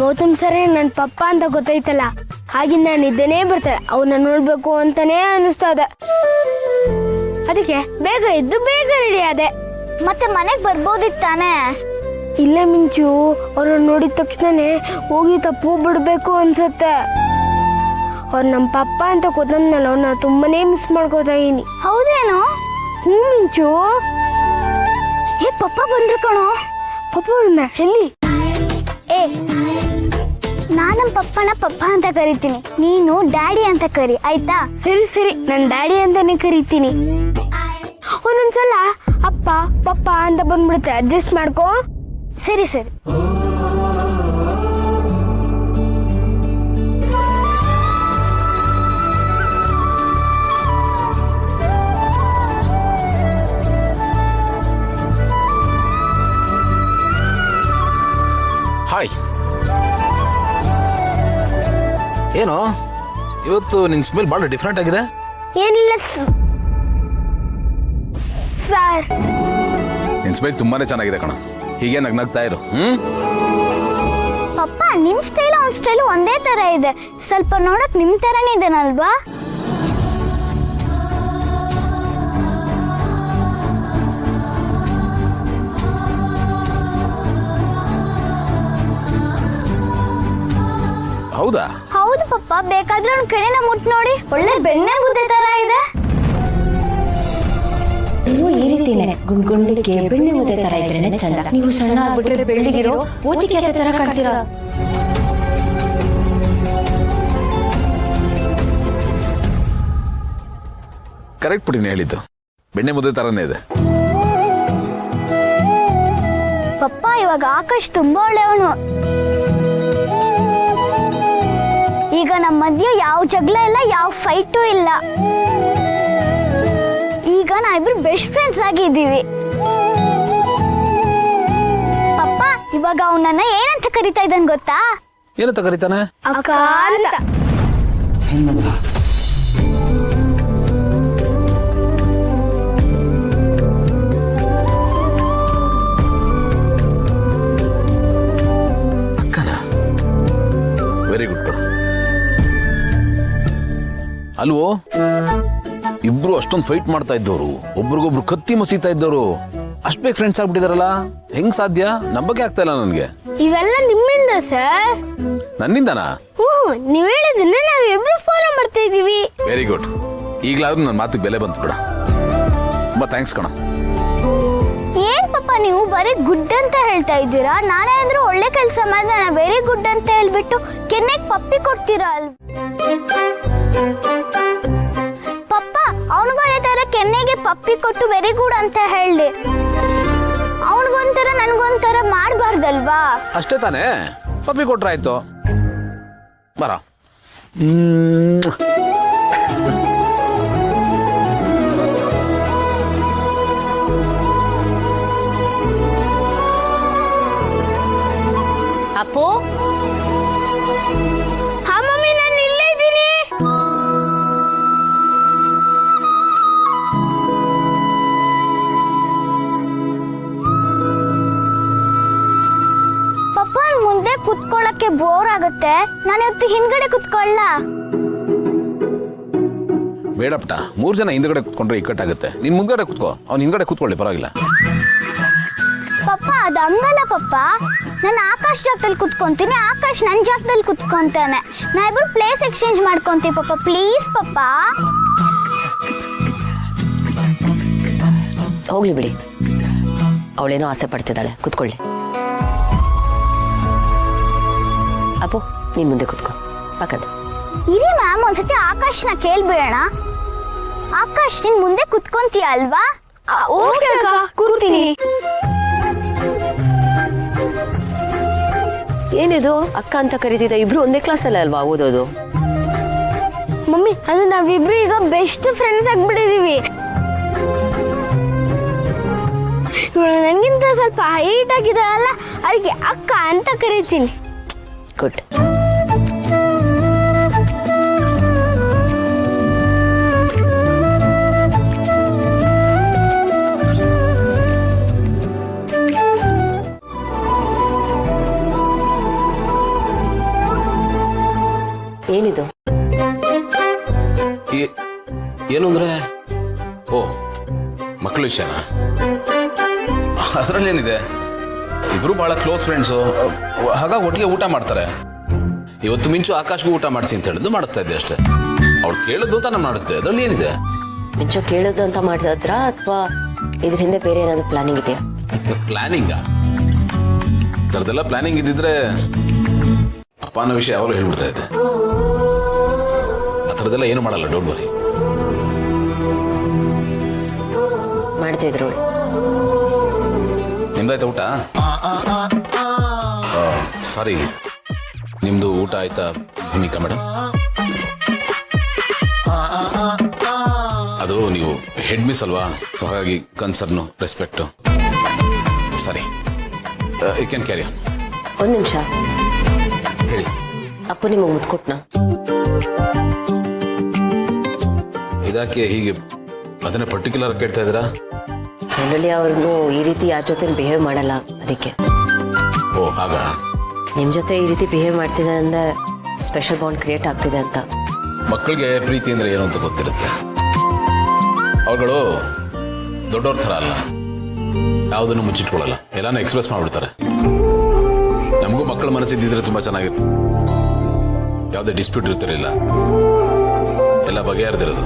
ಗೌತಮ್ ಸರೇ ನನ್ ಪಪ್ಪ ಅಂತ ಗೊತ್ತೈತಲ್ಲ, ಆಗಿಂದ ನಿದ್ದೆನೇ ಬರ್ತಾರೆ. ಅವ್ರನ್ನ ನೋಡ್ಬೇಕು ಅಂತಾನೇ ಅನಿಸ್ತದೆ. ಅದಕ್ಕೆ ಬೇಗ ಎದ್ದು ಬೇಗ ರೆಡಿ ಆದೆ. ಮತ್ತೆ ಮನೆಗ್ ಬರ್ಬೋದಿತ್ತಾನೆ? ಇಲ್ಲ ಮಿಂಚು, ಅವ್ರನ್ನ ನೋಡಿದ ತಕ್ಷಣನೇ ಹೋಗಿ ತಪ್ಪು ಬಿಡ್ಬೇಕು ಅನ್ಸುತ್ತೆ. ಅವ್ರು ನಮ್ಮ ಪಪ್ಪ ಅಂತ ಗೊತ್ತಂದ್ಮೇಲೆ ಅವ್ರನ್ನ ತುಂಬಾನೇ ಮಿಸ್ ಮಾಡ್ಕೋತಾ ಇದೀನಿ. ಹೌದೇನು? ಮಿಂಚು. ಪಪ್ಪ ಬಂದ್ರು ಕಣೋ. ಪಪ್ಪ ಬಂದ್ರ? ಎಲ್ಲಿ? ನಾನ್ ನಮ್ಮ ಪಪ್ಪನ ಪಪ್ಪ ಅಂತ ಕರಿತೀನಿ, ನೀನು ಡ್ಯಾಡಿ ಅಂತ ಕರಿ, ಆಯ್ತಾ? ಸರಿ ಸರಿ, ನಾನು ಡ್ಯಾಡಿ ಅಂತಾನೆ ಕರಿತೀನಿ. ಒಂದೊಂದ್ಸಲ ಅಪ್ಪ ಪಪ್ಪ ಅಂತ ಬಂದ್ಬಿಡುತ್ತೆ, ಅಡ್ಜಸ್ಟ್ ಮಾಡ್ಕೋ. ಸರಿ ಸರಿ. ಹಾಯ್. ಏನು ಇವತ್ತು ನಿನ್ ಸ್ಮೆಲ್ ಬಹಳ ಡಿಫ್ರೆಂಟ್ ಆಗಿದೆ. ಏನಿಲ್ಲ ಸರ್, ನಿನ್ ಸ್ಮೆಲ್ ತುಂಬಾನೇ ಚೆನ್ನಾಗಿದೆ ಕಣ. ಹೀಗೆ ನಗ್ನಗ್ತಾ ಇರು. ಪಪ್ಪ, ನಿಮ್ ಸ್ಟೈಲ್ ಅವ್ನ ಸ್ಟೈಲ್ ಒಂದೇ ತರ ಇದೆ. ಸ್ವಲ್ಪ ನೋಡಕ್ ನಿಮ್ ತರನೇ ಇದೆನಲ್ವಾ? ಹೌದಾ? ಹೌದು ಪಪ್ಪ, ಬೇಕಾದ್ರೆ ಅವ್ನ ಕಡೆನ ಮುಟ್ ನೋಡಿ, ಒಳ್ಳೆ ಬೆಣ್ಣೆ ಮುದ್ದೆ ತರ ಇದೆ. ನೀವು ಈ ರೀತಿನೇ ಗುಂಡ್ಗುಂಡಿಗೆ ಬೆಣ್ಣೆ ಮುದ್ದೆ ತರ ಇದ್ರೇನೆ ಚಂದ. ನೀವು ಸಣ್ಣ ಆಗ್ಬಿಟ್ರೆ ಬೆಳ್ಳಿಗಿರೋ ಓತಿಕೆ ತರ ಕಾಣ್ತೀರಾ. ಕರೆಕ್ಟ್ ಬಿಡಿ ಹೇಳಿದ್ದು, ಬೆಣ್ಣೆ ಮುದ್ದೆ ತರನೇ ಇದೆ. ಪಪ್ಪ, ಇವಾಗ ಆಕಾಶ್ ತುಂಬಾ ಒಳ್ಳೆಯವನು. ಈಗ ನಮ್ಮ ಮಧ್ಯೆ ಯಾವ ಜಗಳ ಇಲ್ಲ, ಯಾವ ಫೈಟು ಇಲ್ಲ. ಈಗ ನಾವಿಬ್ರು ಬೆಸ್ಟ್ ಫ್ರೆಂಡ್ಸ್ ಆಗಿದ್ದೀವಿ. ಪಪ್ಪ, ಇವಾಗ ಅವನನ್ನ ಏನಂತ ಕರಿತಾ ಇದ್ದಾನೆ ಗೊತ್ತಾ? ಏನಂತ ಕರೀತಾನೆ? ಅಕ್ಕ ಅಂತ. ಅಕ್ಕನ? Very good. ಅಲ್ವೋ, ಇಬ್ರು ಅಷ್ಟೊಂದು ಫೈಟ್ ಮಾಡ್ತಾ ಇದ್ದವರು, ಒಬ್ರಿಗೊಬ್ರು ಕತ್ತಿ ಮಸೀತಾ ಇದ್ದವರು, ಅಷ್ಟ್ ಬೇಗ ಫ್ರೆಂಡ್ಸ್ ಆಗ್ಬಿಟ್ಟಿದಾರಲ್ಲ. ಹೆಂಗ್ ಸಾಧ್ಯ? ನಂಬಕ್ಕೆ ಆಗ್ತಾ ಇಲ್ಲ ನನ್ಗೆ. ಇವೆಲ್ಲ ನಿಮ್ಮಿಂದ ಸರ್? ನನ್ನಿಂದನಾ? ನೀವ್ ಹೇಳಿದ್ರೆ ನಾವಿಬ್ರು ಫಾಲೋ ಮಾಡ್ತಾ ಇದೀವಿ. Very good. ಈಗ್ಲಾದ್ರೂ ನನ್ನ ಮಾತಿಗೆ ಬೆಲೆ ಬಂತು ಬಿಡ. ತುಂಬಾ ಥ್ಯಾಂಕ್ಸ್ ಕಣ. ಏನ್ ಪಪ್ಪ, ನೀವು ಬರೀ ಗುಡ್ ಅಂತ ಹೇಳ್ತಾ ಇದ್ದೀರಾ? ನಾನೇ ಅಂದ್ರೆ ಒಳ್ಳೆ ಕೆಲಸ ಮಾಡಿದ್ರೆ ವೆರಿ ಗುಡ್ ಅಂತ ಹೇಳ್ಬಿಟ್ಟು ಕೆನ್ನೆಗೆ ಪಪ್ಪಿ ಕೊಡ್ತೀರಾ ಅಲ್ವಾ? ಪಪ್ಪ, ಅವನಿಗೂ ಅದೇ ತರ ಕೆನ್ನೆಗೆ ಪಪ್ಪಿ ಕೊಟ್ಟು ವೆರಿ ಗುಡ್ ಅಂತ ಹೇಳಿ. ಅವನಿಗೊಂಥರ ನನ್ಗೊಂಥರ ಮಾಡಬಾರ್ದಲ್ವಾ? ಅಷ್ಟೇ ತಾನೇ, ಪಪ್ಪಿ ಕೊಟ್ರಾಯ್ತು. ಬರ. ಅಪ್ಪು, ಹಾ ಮಮ್ಮಿ, ನಾನು ಇಲ್ಲೇ ಇದ್ದೀನಿ. ಪಪ್ಪ, ಮುಂದೆ ಕುತ್ಕೊಳ್ಳಕ್ಕೆ ಬೋರ್ ಆಗುತ್ತೆ, ನಾನು ಇವತ್ತು ಹಿಂದ್ಗಡೆ ಕುತ್ಕೊಳ್ಳ? ಬೇಡ ಪುಟ್ಟ, 3 ಜನ ಹಿಂದ್ಗಡೆ ಕುತ್ಕೊಂಡ್ರೆ ಇಕ್ಕಟ್ಟಾಗುತ್ತೆ. ನೀನ್ ಮುಂದ್ಗಡೆ ಕುತ್ಕೋ, ಅವ್ನು ಹಿಂದ್ಗಡೆ ಕುತ್ಕೊಳ್ಳಿ, ಪರವಾಗಿಲ್ಲ. ಪಪ್ಪ, ಅದು ಹಂಗಲ್ಲ ಪಪ್ಪ. ನಾನು ಆಕಾಶ್ ಜಾಗದಲ್ಲಿ ಕುತ್ಕೊಂತೀನಿ, ಆಕಾಶ್ ನನ್ನ ಜಾಗದಲ್ಲಿ ಕುತ್ಕೊಂತಾನೆ. ನಾವಿಬ್ರು ಪ್ಲೇಸ್ ಎಕ್ಸ್ಚೇಂಜ್ ಮಾಡ್ಕೊಂತೀವಿ ಪಪ್ಪ, ಪ್ಲೀಸ್ ಪಪ್ಪ. ಹೋಗ್ಲಿ ಬಿಡಿ, ಅವಳೇನೋ ಆಸೆ ಪಡ್ತಿದ್ದಾಳೆ, ಕುತ್ಕೊಳ್ಳಿ. ಅಪ್ಪು, ನೀನ್ ಮುಂದೆ ಕುತ್ಕೋ, ಪಕ್ಕದ. ಇರಿ ಮ್ಯಾಮ್, ಒಂದ್ಸತಿ ಆಕಾಶ್ನ ಕೇಳ್ಬಿಡೋಣ. ಆಕಾಶ್, ನೀನ್ ಮುಂದೆ ಕುತ್ಕೊಂತೀಯ ಅಲ್ವಾ? ಓಕೆ ಅಕ್ಕ, ಕೂರ್ತೀನಿ. ಏನಿದು ಅಕ್ಕ ಅಂತ ಕರೀತಿದ್ದ? ಇಬ್ರು ಒಂದೇ ಕ್ಲಾಸ್ ಅಲ್ಲ ಅಲ್ವಾ ಓದೋದು? ಮಮ್ಮಿ, ಅದು ನಾವಿಬ್ರು ಈಗ ಬೆಸ್ಟ್ ಫ್ರೆಂಡ್ಸ್ ಆಗ್ಬಿಟ್ಟಿದೀವಿ. ಇವಳು ನನಗಿಂತ ಸ್ವಲ್ಪ ಹೈಟ್ ಆಗಿದಾಳಲ್ಲ, ಅದಕ್ಕೆ ಅಕ್ಕ ಅಂತ ಕರಿತೀನಿ. ಗುಡ್. ಏನು ಅಂದ್ರೆ ಓ ಮಕ್ಕಳ ವಿಷಯನಾ? ಅದರಲ್ಲೇನಿದೆ, ಇಬ್ರು ಬಹಳ ಕ್ಲೋಸ್ ಫ್ರೆಂಡ್ಸು, ಹಾಗಾಗಿ ಒಟ್ಟಿಗೆ ಊಟ ಮಾಡ್ತಾರೆ. ಇವತ್ತು ಮಿಂಚು ಆಕಾಶ್ಗೂ ಊಟ ಮಾಡಿಸಿ ಅಂತ ಹೇಳಿದ್ದು ಮಾಡಿಸ್ತಾ ಇದ್ದೆ ಅಷ್ಟೇ. ಅವ್ಳು ಕೇಳಿದ್ದು ಅಂತ ನಾನು ಮಾಡಿಸ್ದೆ, ಅದರಲ್ಲಿ ಏನಿದೆ? ಮಿಂಚು ಕೇಳೋದು ಅಂತ ಮಾಡಿದ್ರ ಅಥವಾ ಇದ್ರ ಹಿಂದೆ ಬೇರೆ ಏನಾದ್ರು ಪ್ಲಾನಿಂಗ್ ಇದೆಯಾ? ಪ್ಲಾನಿಂಗಾ? ಥರದೆಲ್ಲ ಪ್ಲಾನಿಂಗ್ ಇದ್ದಿದ್ರೆ ಅಪ್ಪ ಅನ್ನೋ ವಿಷಯ ಯಾವಾಗಲೂ ಹೇಳ್ಬಿಡ್ತಾ ಇದ್ದೆ. ಆ ಥರದ್ದೆಲ್ಲ ಏನು ಮಾಡಲ್ಲ, ಡೋಂಟ್ ವರಿ. ಮಾಡ್ತಿದ್ರು. ನಿಮ್ದಾಯ್ತಾ ಊಟ? ಸಾರಿ, ನಿಮ್ದು ಊಟ ಆಯ್ತಾ ಭೂಮಿಕಾ ಮೇಡಮ್? ಅದು ನೀವು ಹೆಡ್ ಮಿಸ್ ಅಲ್ವಾ, ಹಾಗಾಗಿ concern, respect. Sorry, you can carry on. ಒಂದ್ ನಿಮಿಷ, ಹೇಳಿ. ಅಪ್ಪು ನಿಮಗೆ ಮುತ್ಕೊಟ್ನಾ? ಇದಕ್ಕೆ ಹೀಗೆ ಅದನ್ನೇ ಪರ್ಟಿಕ್ಯುಲರ್ ಕೇಳ್ತಾ ಇದ್ದೀರಾ? ಜನರಲಿ ಅವ್ರನ್ನು ಈ ರೀತಿ ಯಾರ ಜೊತೆ ಬಿಹೇವ್ ಮಾಡಲ್ಲ, ಅದಕ್ಕೆ. ಓ ಹಾಗ? ನಿಮ್ ಜೊತೆ ಈ ರೀತಿ ಬಿಹೇವ್ ಮಾಡ್ತಿದ್ದಾರೆ ಅಂದ್ರೆ ಸ್ಪೆಷಲ್ ಬಾಂಡ್ ಕ್ರಿಯೇಟ್ ಆಗ್ತಿದೆ ಅಂತ. ಮಕ್ಕಳಿಗೆ ಪ್ರೀತಿ ಅಂದ್ರೆ ಏನು ಅಂತ ಗೊತ್ತಿರುತ್ತೆ. ಅವುಗಳು ದೊಡ್ಡವ್ರ ಥರ ಅಲ್ಲ, ಯಾವುದನ್ನು ಮುಚ್ಚಿಟ್ಕೊಳ್ಳಲ್ಲ, ಎಲ್ಲಾನು ಎಕ್ಸ್ಪ್ರೆಸ್ ಮಾಡ್ಬಿಡ್ತಾರೆ. ನಮಗೂ ಮಕ್ಕಳ ಮನಸ್ಸಿದ್ದಿದ್ರೆ ತುಂಬಾ ಚೆನ್ನಾಗಿತ್ತು. ಯಾವುದೇ ಡಿಸ್ಪ್ಯೂಟ್ ಇರ್ತಿರಲಿಲ್ಲ, ಎಲ್ಲ ಬಗೆಹರಿದಿರೋದು.